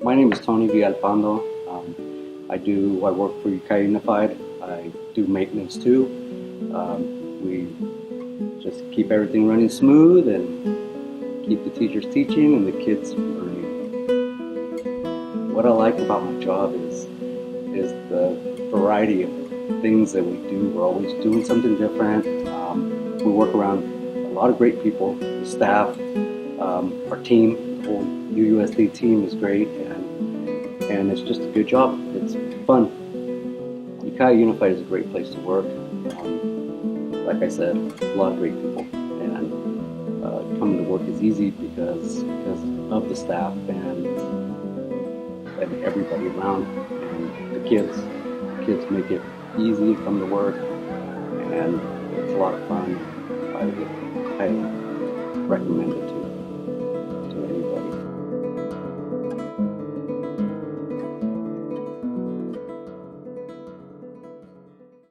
My name is Tony Villalpando. I work for Ukiah Unified. I do maintenance too. We just keep everything running smooth and keep the teachers teaching and the kids learning. What I like about my job is the variety of things that we do. We're always doing something different. We work around a lot of great people, the staff, our team, the whole UUSD team is great, and it's just a good job. It's fun. Ukiah Unified is a great place to work. Like I said, a lot of great people, and coming to work is easy because of the staff and everybody around, and the kids. The kids make it easy to come to work, and it's a lot of fun. I recommend it.